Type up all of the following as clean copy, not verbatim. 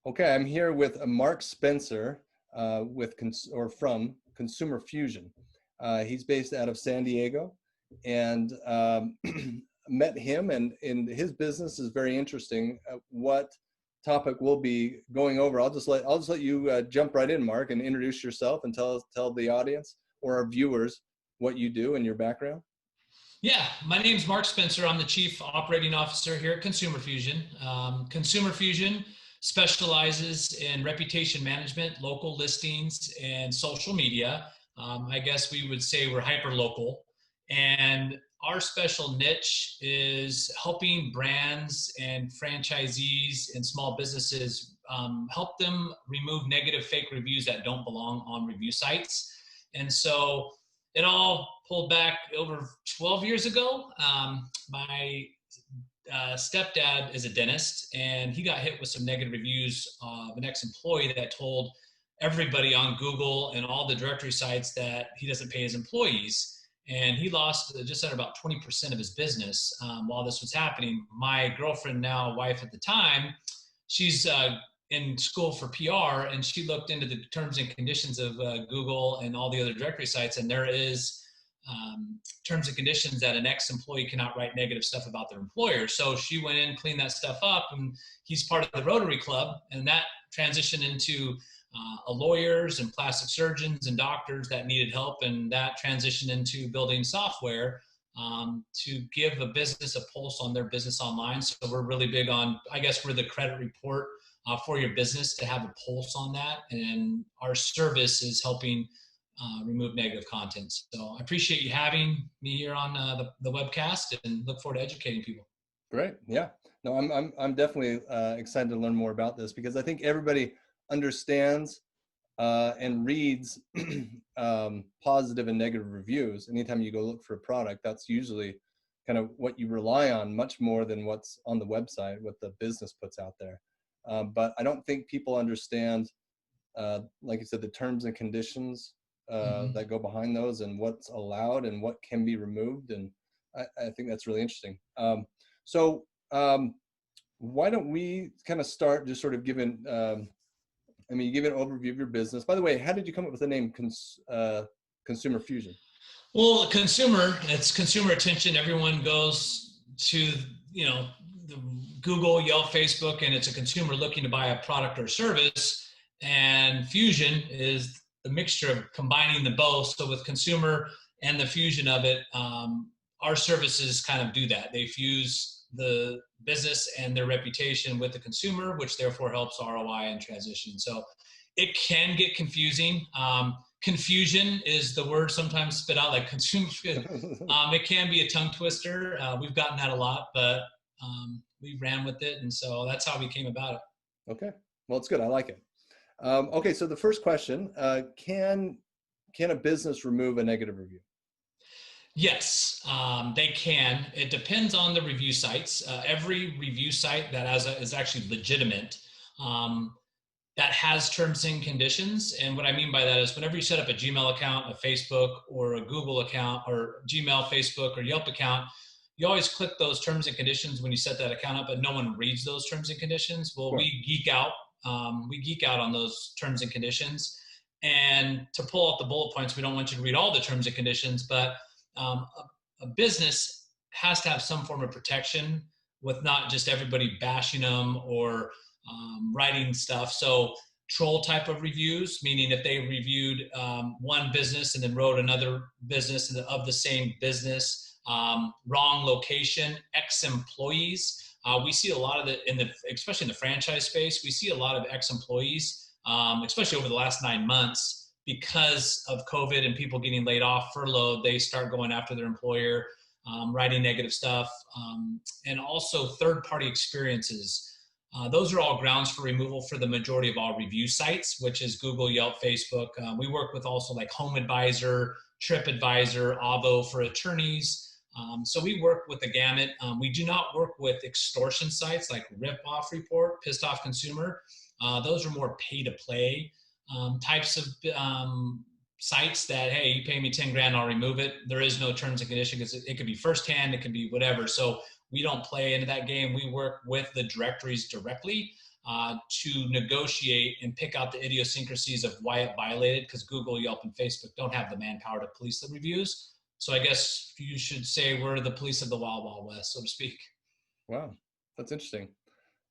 Okay, I'm here with Mark Spencer from Consumer Fusion. He's based out of San Diego, and met him, and his business is very interesting. What topic we'll be going over? I'll just let you jump right in, Mark, and introduce yourself and tell the audience or our viewers what you do and your background. Yeah, my name's Mark Spencer. I'm the Chief Operating Officer here at Consumer Fusion. Consumer Fusion specializes in reputation management, local listings, and social media. I guess we would say we're hyper local. And our special niche is helping brands and franchisees and small businesses help them remove negative fake reviews that don't belong on review sites. And so it all pulled back over 12 years ago. My stepdad is a dentist, and he got hit with some negative reviews of an ex-employee that told everybody on Google and all the directory sites that he doesn't pay his employees. And he lost just under about 20% of his business while this was happening. My girlfriend, now wife at the time, she's in school for PR, and she looked into the terms and conditions of Google and all the other directory sites, and there is terms and conditions that an ex-employee cannot write negative stuff about their employer. So she went in, cleaned that stuff up, and he's part of the Rotary Club, and that transitioned into lawyers and plastic surgeons and doctors that needed help, and that transitioned into building software to give a business a pulse on their business online. So we're really big on, I guess we're the credit report for your business, to have a pulse on that. And our service is helping remove negative content. So I appreciate you having me here on the webcast, and look forward to educating people. Great. Yeah. No, I'm definitely excited to learn more about this, because I think everybody understands and reads positive and negative reviews. Anytime you go look for a product, that's usually kind of what you rely on, much more than what's on the website, what the business puts out there. But I don't think people understand, like you said, the terms and conditions that go behind those, and what's allowed and what can be removed. And I think that's really interesting. So why don't we kind of start just sort of giving, you give an overview of your business. By the way, how did you come up with the name Consumer Fusion? Well, it's consumer attention. Everyone goes to, the Google, Yelp, Facebook, and it's a consumer looking to buy a product or service. And fusion is the mixture of combining the both. So with consumer and the fusion of it, our services kind of do that. They fuse the business and their reputation with the consumer, which therefore helps ROI and transition. So it can get confusing. Confusion is the word sometimes spit out, like consumer. It can be a tongue twister. We've gotten that a lot, but we ran with it, and so that's how we came about it. Okay, well, it's good. I like it. Okay, so the first question: can a business remove a negative review? Yes, they can. It depends on the review sites. Every review site that is actually legitimate, that has terms and conditions. And what I mean by that is, whenever you set up a Gmail account, a Facebook, or a Google account, or Gmail, Facebook, or Yelp account, you always click those terms and conditions when you set that account up, but no one reads those terms and conditions. Well, Sure. we geek out. We geek out on those terms and conditions. And to pull out the bullet points, we don't want you to read all the terms and conditions, but a business has to have some form of protection, with not just everybody bashing them or writing stuff. So troll type of reviews, meaning if they reviewed one business and then wrote another business of the same business, wrong location, ex-employees. We see a lot of especially in the franchise space, we see a lot of ex-employees, especially over the last 9 months, because of COVID and people getting laid off, furloughed. They start going after their employer, writing negative stuff, and also third-party experiences. Those are all grounds for removal for the majority of all review sites, which is Google, Yelp, Facebook. We work with also like Home Advisor, TripAdvisor, Avo for attorneys. So we work with the gamut. We do not work with extortion sites like Rip-Off Report, Pissed Off Consumer. Those are more pay-to-play types of sites that, hey, you pay me 10 grand, I'll remove it. There is no terms and conditions, because it could be firsthand, it could be whatever. So we don't play into that game. We work with the directories directly. to negotiate and pick out the idiosyncrasies of why it violated, because Google, Yelp, and Facebook don't have the manpower to police the reviews. So I guess you should say we're the police of the Wild Wild West, so to speak. Wow, that's interesting.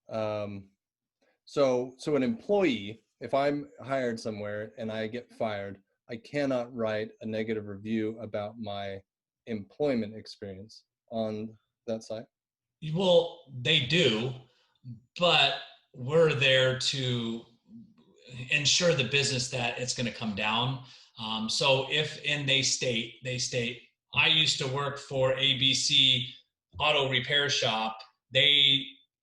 So an employee, if I'm hired somewhere and I get fired, I cannot write a negative review about my employment experience on that site. Well, they do, but we're there to ensure the business that it's going to come down. So if they state, I used to work for ABC Auto Repair Shop.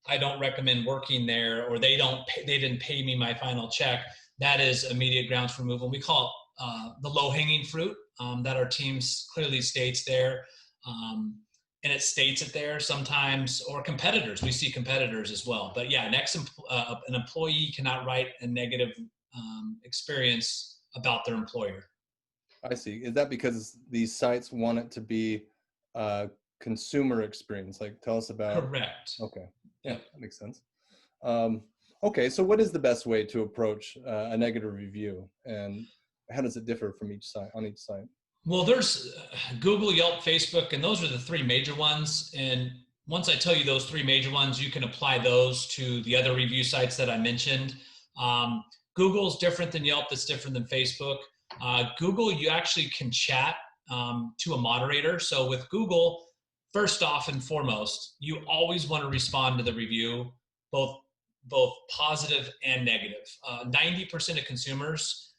I don't recommend working there, or they didn't pay me my final check. That is immediate grounds for removal. We call it the low-hanging fruit that our teams clearly states there. And it states it there sometimes, or competitors. We see competitors as well. But yeah, an employee cannot write a negative experience about their employer. I see. Is that because these sites want it to be a consumer experience? Like, tell us about. Correct. Okay. Yeah, that makes sense. Okay, so what is the best way to approach a negative review, and how does it differ from each site on each site? Well, there's Google, Yelp, Facebook, and those are the three major ones. And once I tell you those three major ones, you can apply those to the other review sites that I mentioned. Google's different than Yelp. That's different than Facebook. Google, you actually can chat to a moderator. So with Google, first off and foremost, you always want to respond to the review, both positive and negative. 90% of consumers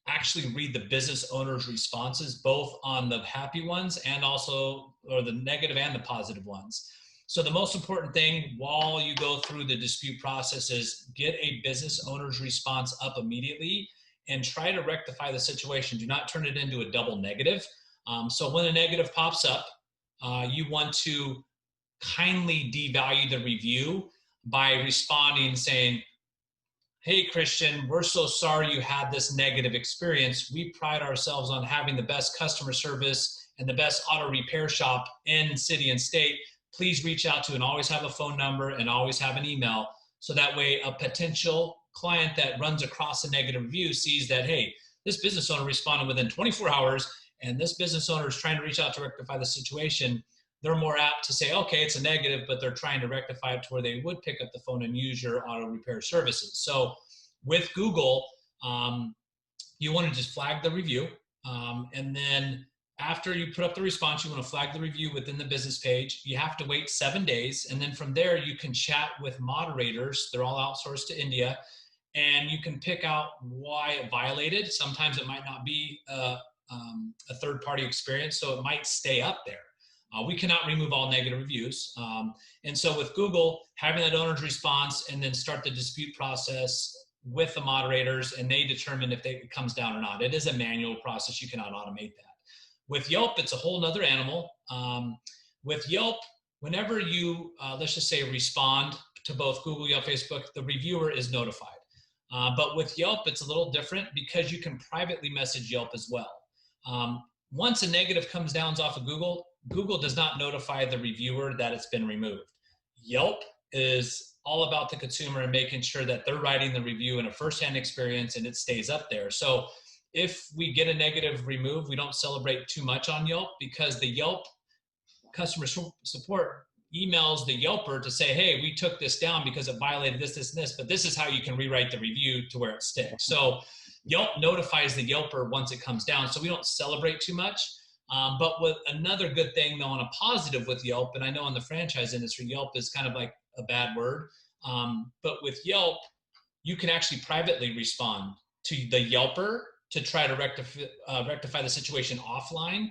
actually read the business owner's responses, both on the happy ones and also, or the negative and the positive ones. So the most important thing while you go through the dispute process is get a business owner's response up immediately and try to rectify the situation. Do not turn it into a double negative. So when a negative pops up, you want to kindly devalue the review by responding saying, "Hey, Christian, we're so sorry you had this negative experience. We pride ourselves on having the best customer service and the best auto repair shop in city and state. Please reach out to," and always have a phone number and always have an email. So that way a potential client that runs across a negative review sees that, hey, this business owner responded within 24 hours and this business owner is trying to reach out to rectify the situation. They're more apt to say, okay, it's a negative, but they're trying to rectify it to where they would pick up the phone and use your auto repair services. So with Google, you want to just flag the review. And then after you put up the response, you want to flag the review within the business page. You have to wait 7 days. And then from there, you can chat with moderators. They're all outsourced to India. And you can pick out why it violated. Sometimes it might not be a third-party experience, so it might stay up there. We cannot remove all negative reviews. And so with Google, having that owner's response and then start the dispute process with the moderators, and they determine if it comes down or not. It is a manual process. You cannot automate that. With Yelp, it's a whole nother animal. With Yelp, whenever you, let's just say, respond to both Google, Yelp, Facebook, the reviewer is notified. But with Yelp, it's a little different because you can privately message Yelp as well. Once a negative comes down off of Google, Google does not notify the reviewer that it's been removed. Yelp is all about the consumer and making sure that they're writing the review in a firsthand experience and it stays up there. So if we get a negative removed, we don't celebrate too much on Yelp because the Yelp customer support emails the Yelper to say, hey, we took this down because it violated this, this, and this, but this is how you can rewrite the review to where it sticks. So Yelp notifies the Yelper once it comes down. So we don't celebrate too much. But with another good thing though, on a positive with Yelp, and I know in the franchise industry, Yelp is kind of like a bad word. But with Yelp, you can actually privately respond to the Yelper to try to rectify the situation offline.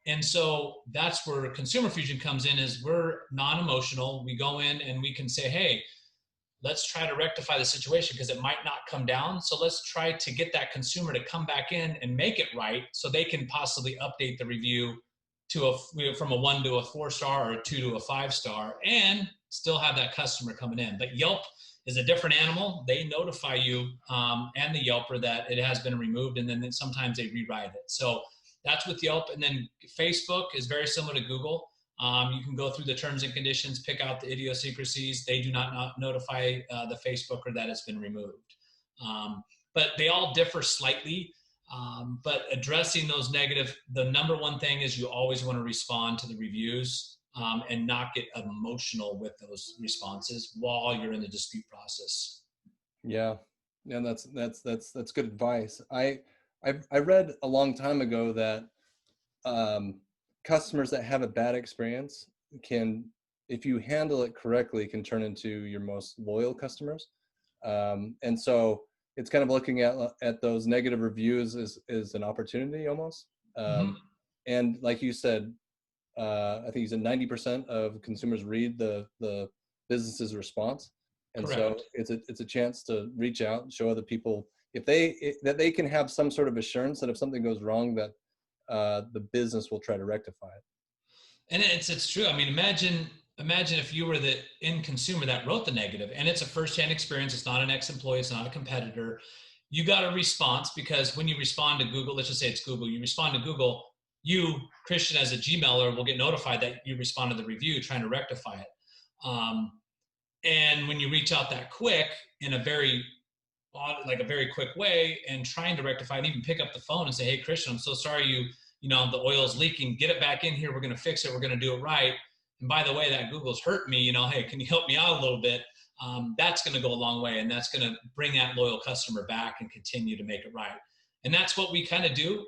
And so that's where Consumer Fusion comes in, is we're non-emotional. We go in and we can say, hey, let's try to rectify the situation because it might not come down. So let's try to get that consumer to come back in and make it right so they can possibly update the review to from a 1 to a 4-star or a 2 to a 5-star and still have that customer coming in. But Yelp is a different animal. They notify you and the Yelper that it has been removed, and then sometimes they rewrite it. So that's with Yelp. And then Facebook is very similar to Google. You can go through the terms and conditions, pick out the idiosyncrasies. They do not notify the Facebooker that it's been removed. But they all differ slightly. But addressing those negative, the number one thing is you always want to respond to the reviews and not get emotional with those responses while you're in the dispute process. Yeah, yeah, that's good advice. I read a long time ago that customers that have a bad experience can, if you handle it correctly, can turn into your most loyal customers. And so it's kind of looking at those negative reviews as an opportunity almost. Mm-hmm. And like you said, I think you said 90% of consumers read the business's response, and so Correct. it's a chance to reach out and show other people that they can have some sort of assurance that if something goes wrong, that the business will try to rectify it. And it's true. I mean, imagine if you were the end consumer that wrote the negative, and it's a firsthand experience. It's not an ex-employee. It's not a competitor. You got a response because when you respond to Google, let's just say it's Google, you respond to Google, you, Christian, as a Gmailer, will get notified that you respond to the review trying to rectify it. And when you reach out that quick in a very quick way and trying to rectify it, even pick up the phone and say, hey, Christian, I'm so sorry the oil's leaking. Get it back in here. We're going to fix it. We're going to do it right. And by the way, that Google's hurt me. Hey, can you help me out a little bit? That's going to go a long way, and that's going to bring that loyal customer back and continue to make it right. And that's what we kind of do.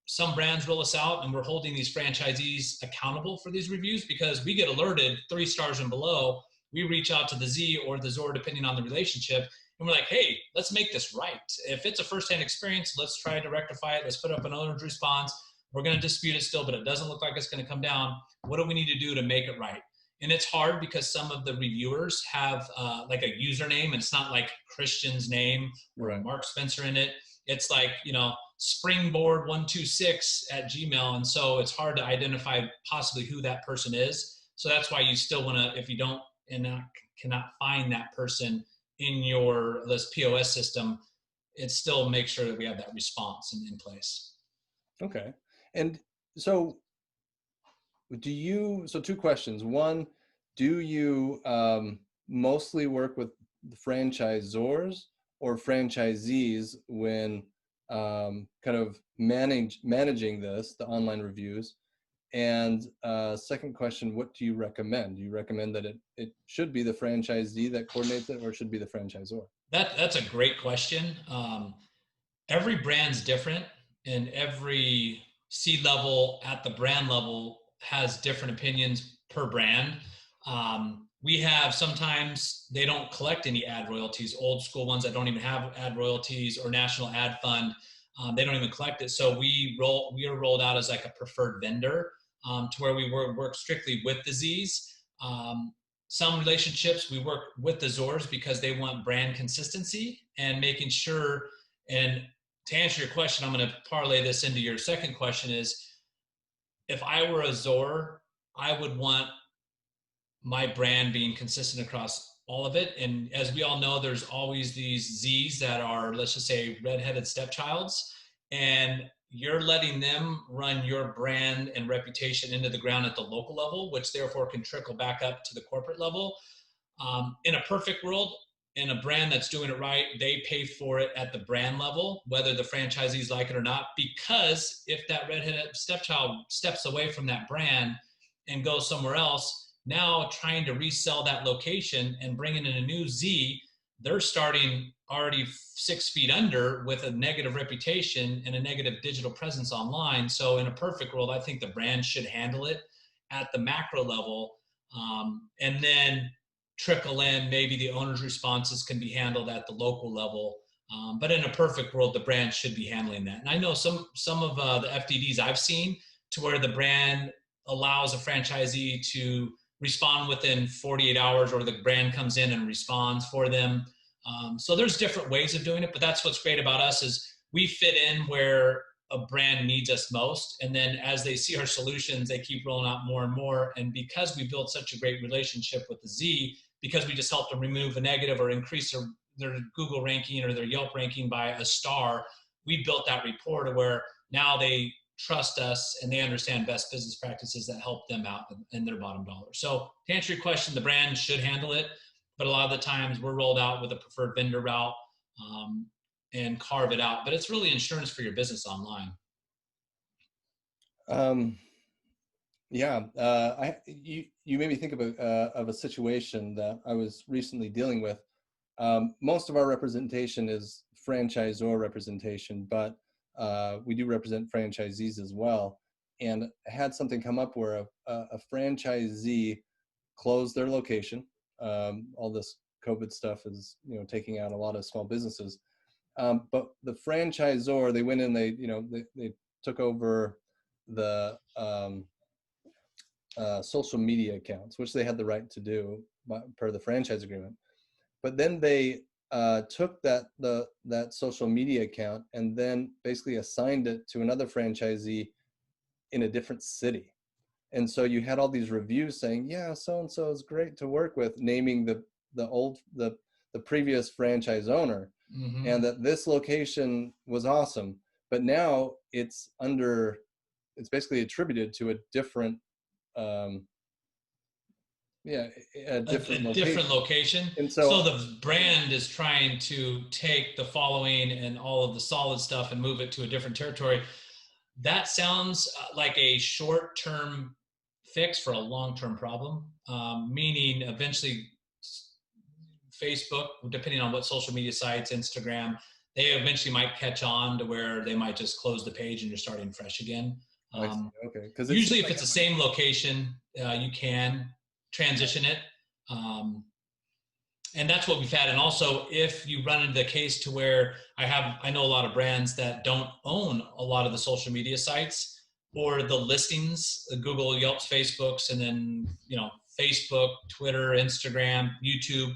Some brands roll us out, and we're holding these franchisees accountable for these reviews because we get alerted 3 stars and below. We reach out to the Z or the ZOR, depending on the relationship, and we're like, hey, let's make this right. If it's a firsthand experience, let's try to rectify it. Let's put up an owner's response. We're going to dispute it still, but it doesn't look like it's going to come down. What do we need to do to make it right? And it's hard because some of the reviewers have like a username, and it's not like Christian's name or Right. Mark Spencer in it. It's like, springboard126@Gmail. And so it's hard to identify possibly who that person is. So that's why you still want to, if you don't and cannot find that person in your list POS system, it still makes sure that we have that response in place. Okay. And so so 2 questions. One, do you mostly work with the franchisors or franchisees when kind of managing the online reviews? And second question, what do you recommend? Do you recommend that it should be the franchisee that coordinates it, or it should be the franchisor? That's a great question. Every brand's different, and every C-level at the brand level has different opinions per brand. We have, sometimes they don't collect any ad royalties, old school ones that don't even have ad royalties or national ad fund. They don't even collect it. So we are rolled out as like a preferred vendor to where we work strictly with the Zs. Some relationships we work with the ZORs because they want brand consistency and making sure. And to answer your question, I'm going to parlay this into your second question is, if I were a ZOR, I would want my brand being consistent across all of it. And as we all know, there's always these Zs that are, let's just say, redheaded stepchilds, and you're letting them run your brand and reputation into the ground at the local level, which therefore can trickle back up to the corporate level. In a perfect world, in a brand that's doing it right, they pay for it at the brand level, whether the franchisees like it or not, because if that redheaded stepchild steps away from that brand and goes somewhere else, now trying to resell that location and bringing in a new Z, they're starting already 6 feet under with a negative reputation and a negative digital presence online. So in a perfect world, I think the brand should handle it at the macro level, and then trickle in, maybe the owner's responses can be handled at the local level. But in a perfect world, the brand should be handling that. And I know some of the FDDs I've seen to where the brand allows a franchisee to respond within 48 hours, or the brand comes in and responds for them. So there's different ways of doing it, but that's what's great about us is we fit in where a brand needs us most. And then as they see our solutions, they keep rolling out more and more. And because we built such a great relationship with the Z, because we just helped them remove a negative or increase their Google ranking or their Yelp ranking by a star, we built that rapport to where now they trust us and they understand best business practices that help them out in their bottom dollar. So to answer your question, the brand should handle it, but a lot of the times we're rolled out with a preferred vendor route and carve it out. But it's really insurance for your business online. Yeah, you made me think of a situation that I was recently dealing with. Most of our representation is franchisor representation, but we do represent franchisees as well. And I had something come up where a franchisee closed their location. All this COVID stuff is, taking out a lot of small businesses. But the franchisor, they went in, they took over the social media accounts, which they had the right to do per the franchise agreement. But then they took that social media account and then basically assigned it to another franchisee in a different city. And so you had all these reviews saying, yeah, so and so is great to work with, naming the previous franchise owner, Mm-hmm. and that this location was awesome. But now it's basically attributed to a different a different location. And so the brand is trying to take the following and all of the solid stuff and move it to a different territory. That sounds like a short-term fix for a long-term problem, meaning eventually Facebook, depending on what social media sites, Instagram, they eventually might catch on to where they might just close the page and you're starting fresh again. Okay. Because usually if it's the same location, you can transition it. And that's what we've had. And also if you run into the case to where I know a lot of brands that don't own a lot of the social media sites or the listings, Google, Yelps, Facebooks, and then, Facebook, Twitter, Instagram, YouTube.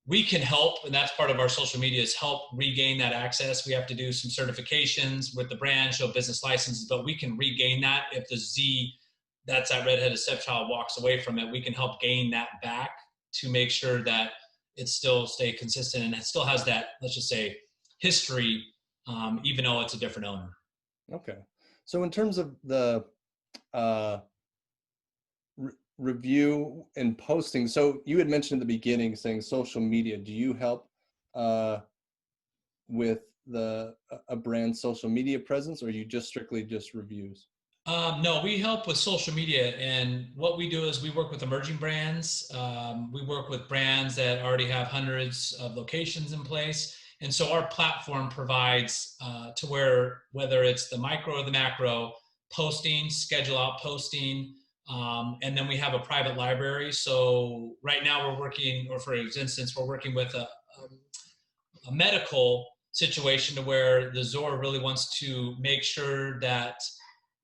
We can help, and that's part of our social media, is help regain that access. We have to do some certifications with the brand, show business licenses, but we can regain that. If the Z, that's that redheaded stepchild, walks away from it, we can help gain that back to make sure that it still stay consistent and it still has that, let's just say, history, even though it's a different owner. Okay. So in terms of the review and posting, so you had mentioned at the beginning saying social media. Do you help with a brand's social media presence, or are you just strictly just reviews? No, we help with social media, and what we do is we work with emerging brands. We work with brands that already have hundreds of locations in place. And so our platform provides to where, whether it's the micro or the macro, posting, schedule out posting, and then we have a private library. So right now we're working, or for instance, we're working with a medical situation to where the ZOR really wants to make sure that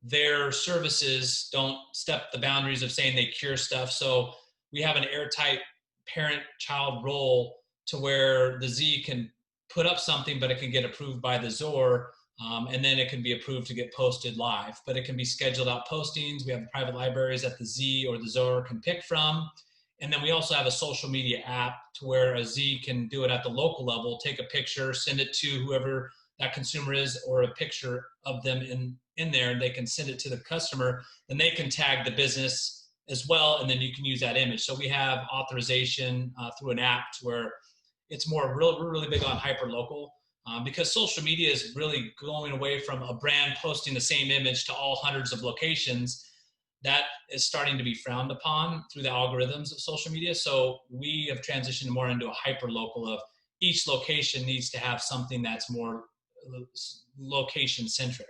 their services don't step the boundaries of saying they cure stuff. So we have an airtight parent-child role to where the Z can put up something, but it can get approved by the ZOR, and then it can be approved to get posted live. But it can be scheduled out postings. We have private libraries that the Z or the ZOR can pick from. And then we also have a social media app to where a Z can do it at the local level, take a picture, send it to whoever that consumer is, or a picture of them in there, and they can send it to the customer, and they can tag the business as well, and then you can use that image. So we have authorization through an app to where it's more we're really big on hyper local, because social media is really going away from a brand posting the same image to all hundreds of locations. That is starting to be frowned upon through the algorithms of social media. So we have transitioned more into a hyper local of each location needs to have something that's more location centric.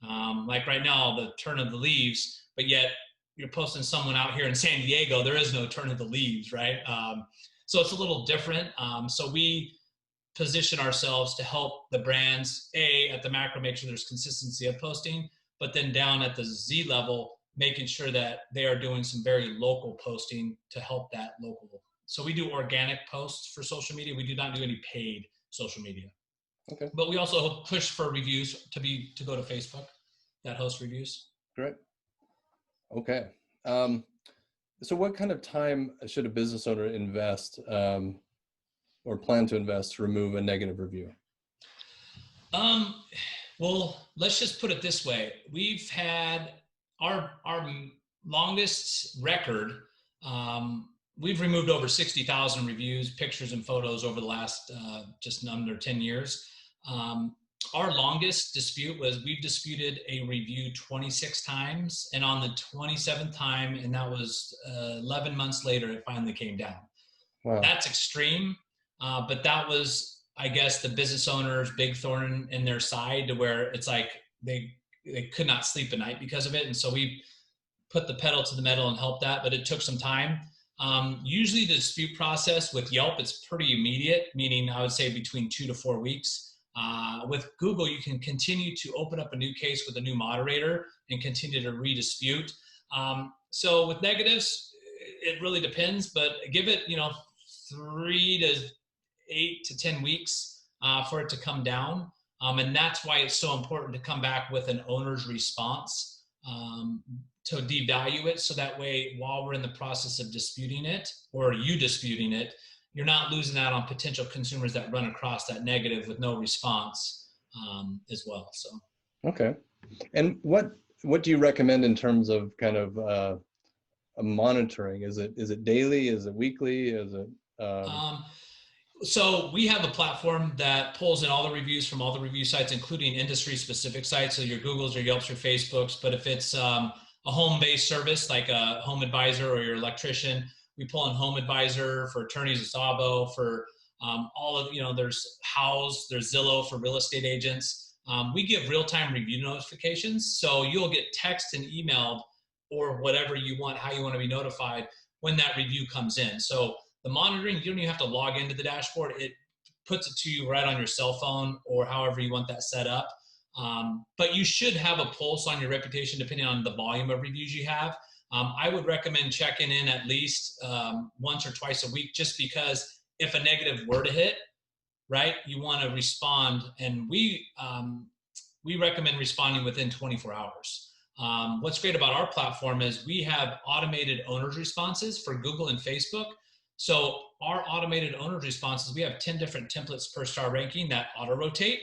Like right now, the turn of the leaves, but yet you're posting someone out here in San Diego, there is no turn of the leaves, right? So it's a little different. So we position ourselves to help the brands, at the macro, make sure there's consistency of posting, but then down at the Z level, making sure that they are doing some very local posting to help that local. So we do organic posts for social media. We do not do any paid social media. Okay. But we also push for reviews to go to Facebook that host reviews. Great. Okay. So what kind of time should a business owner invest or plan to invest to remove a negative review? Well, let's just put it this way. We've had our longest record. Um, we've removed over 60,000 reviews, pictures, and photos over the last just under 10 years. Um, our longest dispute was we've disputed a review 26 times, and on the 27th time, and that was 11 months later, it finally came down. Wow. That's extreme, but that was, I guess, the business owner's big thorn in their side, to where it's like they could not sleep at night because of it, and so we put the pedal to the metal and helped that, but it took some time. Usually the dispute process with Yelp, it's pretty immediate, meaning I would say between 2 to 4 weeks. With Google, you can continue to open up a new case with a new moderator and continue to redispute. So with negatives, it really depends, but give it, 3 to 8 to 10 weeks for it to come down. And that's why it's so important to come back with an owner's response to devalue it. So that way, while we're in the process of disputing it, or you disputing it, you're not losing out on potential consumers that run across that negative with no response as well. So, Okay. And what do you recommend in terms of kind of monitoring? Is it daily? Is it weekly? Is it? So we have a platform that pulls in all the reviews from all the review sites, including industry-specific sites, so your Googles, your Yelps, your Facebooks. But if it's a home-based service like a home advisor or your electrician, we pull in home advisor for attorneys, Asabo, for all of, there's House, there's Zillow for real estate agents. We give real-time review notifications, so you'll get text and emailed or whatever you want, how you want to be notified when that review comes in. So the monitoring, you don't even have to log into the dashboard. It puts it to you right on your cell phone or however you want that set up. But you should have a pulse on your reputation depending on the volume of reviews you have. I would recommend checking in at least once or twice a week, just because if a negative were to hit, right, you want to respond. And we recommend responding within 24 hours. What's great about our platform is we have automated owner's responses for Google and Facebook. So our automated owner's responses, we have 10 different templates per star ranking that auto-rotate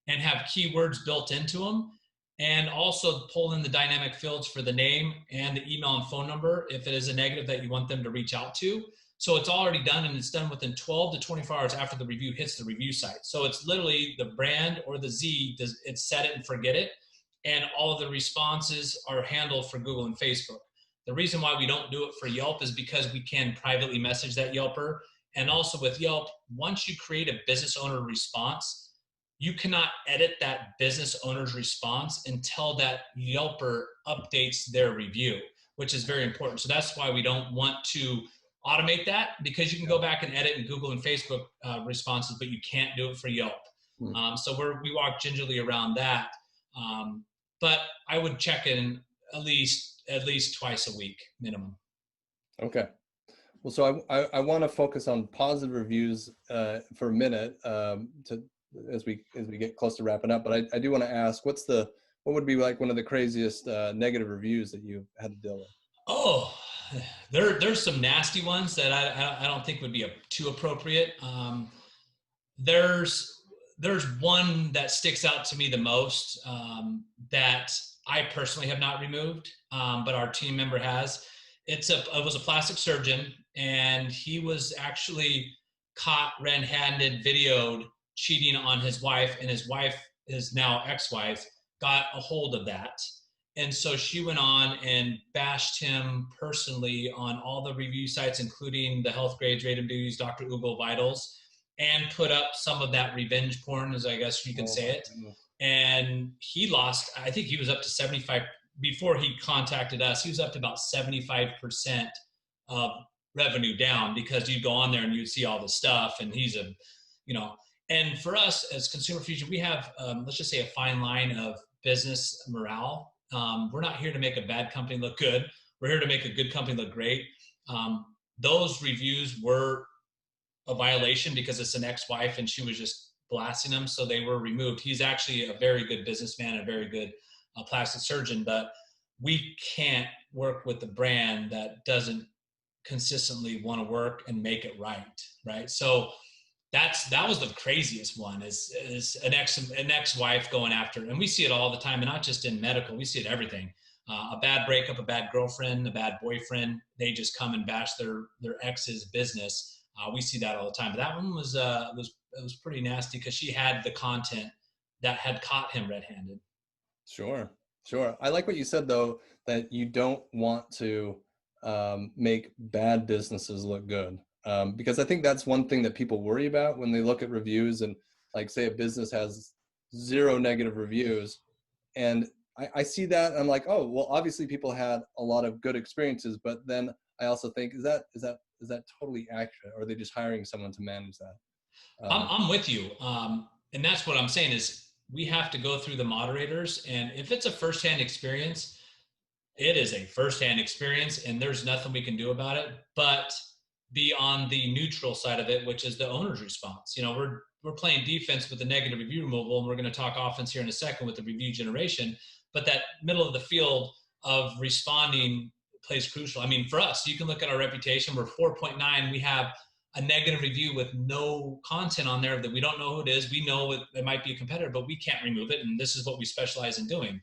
and have keywords built into them, and also pull in the dynamic fields for the name and the email and phone number if it is a negative that you want them to reach out to. So it's already done, and it's done within 12 to 24 hours after the review hits the review site. So it's literally the brand or the Z, it's set it and forget it, and all of the responses are handled for Google and Facebook. The reason why we don't do it for Yelp is because we can privately message that Yelper. And also with Yelp, once you create a business owner response, you cannot edit that business owner's response until that Yelper updates their review, which is very important. So that's why we don't want to automate that, because you can go back and edit in Google and Facebook responses, but you can't do it for Yelp. So we walk gingerly around that. But I would check in at least twice a week minimum. Okay. Well, so I want to focus on positive reviews for a minute as we get close to wrapping up. But I do want to ask, what would be like one of the craziest negative reviews that you've had to deal with? Oh, there's some nasty ones that I don't think would be too appropriate. There's one that sticks out to me the most that I personally have not removed, but our team member has. It was a plastic surgeon, and he was actually caught red-handed, videoed cheating on his wife, and his wife, his now ex-wife, got a hold of that. And so she went on and bashed him personally on all the review sites, including the Health Grades, Rated Beauties, Dr. Google Vitals, and put up some of that revenge porn, as I guess you could say it. And he lost, I think he was up to 75, before he contacted us, he was up to about 75% of revenue down, because you'd go on there and you'd see all the stuff, and he's and for us as Consumer Fusion, we have, let's just say, a fine line of business morale. We're not here to make a bad company look good. We're here to make a good company look great. Those reviews were a violation because it's an ex-wife and she was just blasting him, so they were removed. He's actually a very good businessman, a very good plastic surgeon, but we can't work with the brand that doesn't consistently want to work and make it right? So that was the craziest one is an ex-wife going after, and we see it all the time, and not just in medical, we see it everything. A bad breakup, a bad girlfriend, a bad boyfriend, they just come and bash their ex's business. We see that all the time. But that one was pretty nasty because she had the content that had caught him red-handed. Sure, sure. I like what you said though, that you don't want to make bad businesses look good. Because I think that's one thing that people worry about when they look at reviews, and like say a business has 0 negative reviews, and I see that and I'm like, oh, well, obviously people had a lot of good experiences, but then I also think, is that totally accurate, or are they just hiring someone to manage that? I'm with you. And that's what I'm saying is we have to go through the moderators. And if it's a firsthand experience, it is a firsthand experience and there's nothing we can do about it, but be on the neutral side of it, which is the owner's response. You know, we're playing defense with the negative review removal, and we're going to talk offense here in a second with the review generation, but that middle of the field of responding plays crucial. I mean, for us, you can look at our reputation. We're 4.9. We have a negative review with no content on there that we don't know who it is. We know it might be a competitor, but we can't remove it. And this is what we specialize in doing.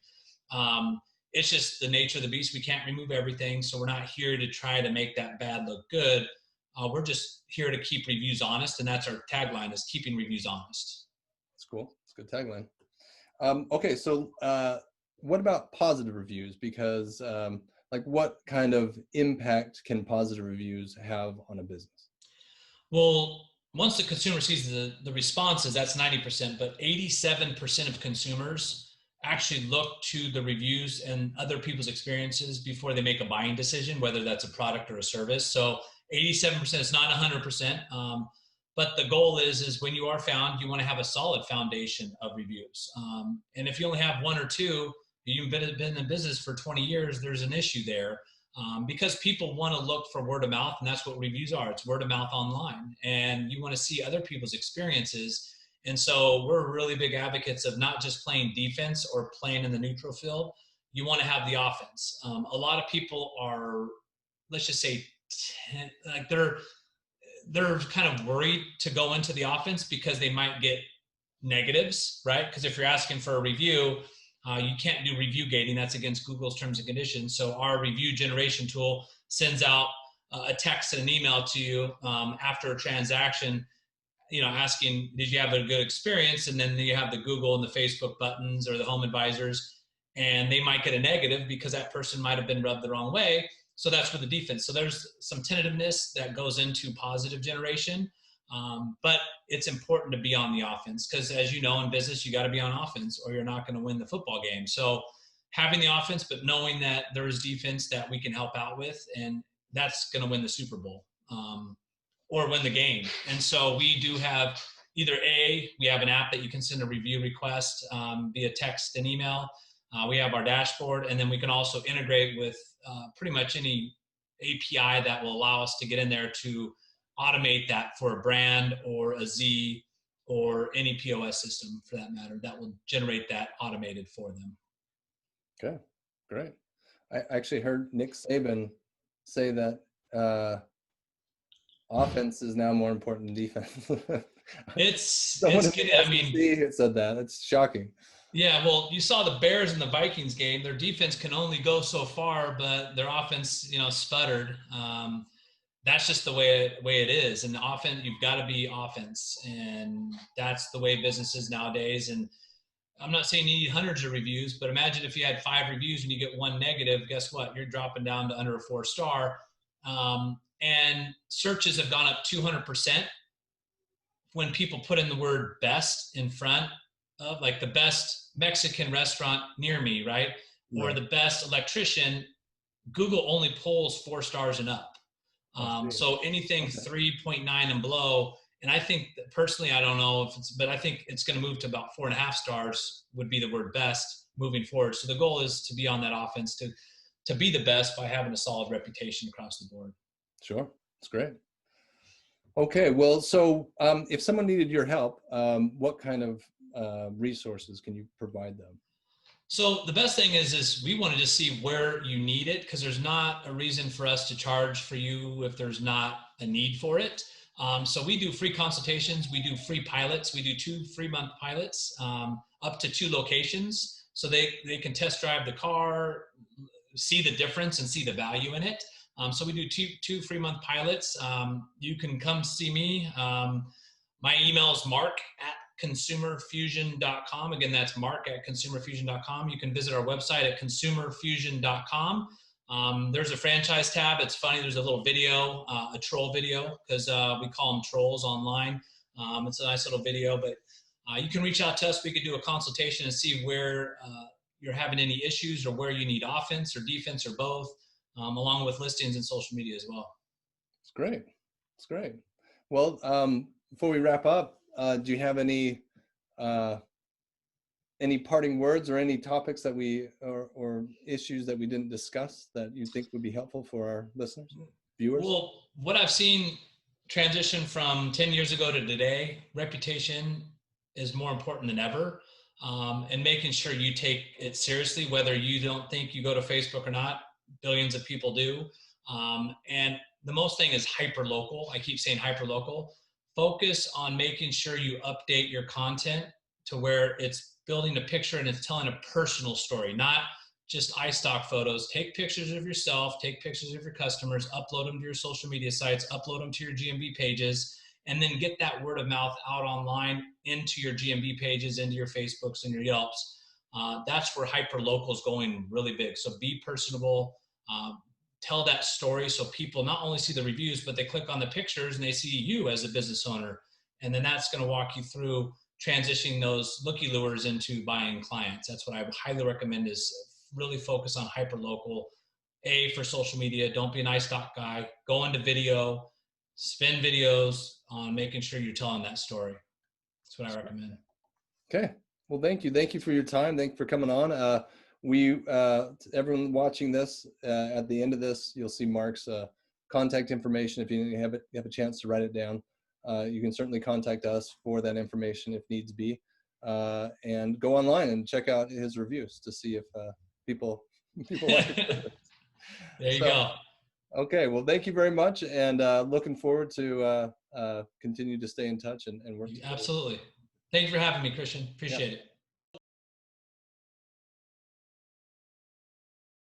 It's just the nature of the beast. We can't remove everything. So we're not here to try to make that bad look good. We're just here to keep reviews honest. And that's our tagline, is keeping reviews honest. That's cool. It's a good tagline. Okay. So what about positive reviews? Because like what kind of impact can positive reviews have on a business? Well, once the consumer sees the responses, that's 90%, but 87% of consumers actually look to the reviews and other people's experiences before they make a buying decision, whether that's a product or a service. So 87% is not 100%. But the goal is when you are found, you want to have a solid foundation of reviews. And if you only have 1 or 2, you've been in the business for 20 years, there's an issue there. Because people want to look for word of mouth, and that's what reviews are. It's word of mouth online, and you want to see other people's experiences. And so we're really big advocates of not just playing defense or playing in the neutral field. You want to have the offense. A lot of people are, let's just say, like they're kind of worried to go into the offense because they might get negatives, right? Because if you're asking for a review, you can't do review gating. That's against Google's terms and conditions. So our review generation tool sends out a text and an email to you after a transaction, you know, asking, did you have a good experience? And then you have the Google and the Facebook buttons or the home advisors, and they might get a negative because that person might have been rubbed the wrong way. So that's for the defense. So there's some tentativeness that goes into positive generation. But it's important to be on the offense because, as you know, in business, you got to be on offense or you're not going to win the football game. So having the offense, but knowing that there is defense that we can help out with, and that's going to win the Super Bowl or win the game. And so we do have either we have an app that you can send a review request via text and email. We have our dashboard, and then we can also integrate with pretty much any API that will allow us to get in there to automate that for a brand or a Z or any POS system for that matter that will generate that automated for them. Okay, great. I actually heard Nick Saban say that offense is now more important than defense. It's getting, I mean, said that. It's shocking. Yeah, well, you saw the Bears in the Vikings game. Their defense can only go so far, but their offense, you know, sputtered. That's just the way it is. And the offense, you've got to be offense. And that's the way business is nowadays. And I'm not saying you need hundreds of reviews, but imagine if you had 5 reviews and you get 1 negative, guess what? You're dropping down to under a 4-star. And searches have gone up 200% when people put in the word best in front of, like, the best Mexican restaurant near me, right? Or the best electrician. Google only pulls 4 stars and up. So anything 3.9 and below, and I think that personally, I don't know if it's, but I think it's going to move to about 4.5 stars would be the word best moving forward. So the goal is to be on that offense, to be the best by having a solid reputation across the board. Sure. That's great. Okay. Well, so if someone needed your help, what kind of resources can you provide them? So the best thing is we want to just see where you need it, because there's not a reason for us to charge for you if there's not a need for it. So we do free consultations. We do free pilots. We do 2 free-month pilots, up to 2 locations. So they can test drive the car, see the difference and see the value in it. So we do two free-month pilots. You can come see me. My email is mark@consumerfusion.com. Again, that's mark@consumerfusion.com. You can visit our website at consumerfusion.com. There's a franchise tab. It's funny. There's a little video, a troll video, because we call them trolls online. It's a nice little video, but you can reach out to us. We could do a consultation and see where you're having any issues or where you need offense or defense or both, along with listings and social media as well. It's great. It's great. Well, before we wrap up, do you have any parting words or any topics that we or issues that we didn't discuss that you think would be helpful for our listeners, viewers? Well, what I've seen transition from 10 years ago to today, reputation is more important than ever. And making sure you take it seriously, whether you don't think you go to Facebook or not. Billions of people do. And the most thing is hyper local. I keep saying hyper local. Focus on making sure you update your content to where it's building a picture and it's telling a personal story, not just iStock photos. Take pictures of yourself, take pictures of your customers, upload them to your social media sites, upload them to your GMB pages, and then get that word of mouth out online into your GMB pages, into your Facebooks and your Yelps. That's where hyperlocal is going really big. So be personable, tell that story so people not only see the reviews, but they click on the pictures and they see you as a business owner. And then that's going to walk you through transitioning those looky lures into buying clients. That's what I would highly recommend, is really focus on hyperlocal. For social media, don't be an iStock guy. Go into video, spend videos on making sure you're telling that story. That's what I recommend. Okay. Well, thank you. Thank you for your time. Thank you for coming on. Everyone watching this, at the end of this, you'll see Mark's contact information. If you have a chance to write it down, you can certainly contact us for that information if needs be, and go online and check out his reviews to see if people like it. There you go. Okay. Well, thank you very much, and looking forward to continue to stay in touch and work together. Absolutely. Thank you for having me, Christian. Appreciate it.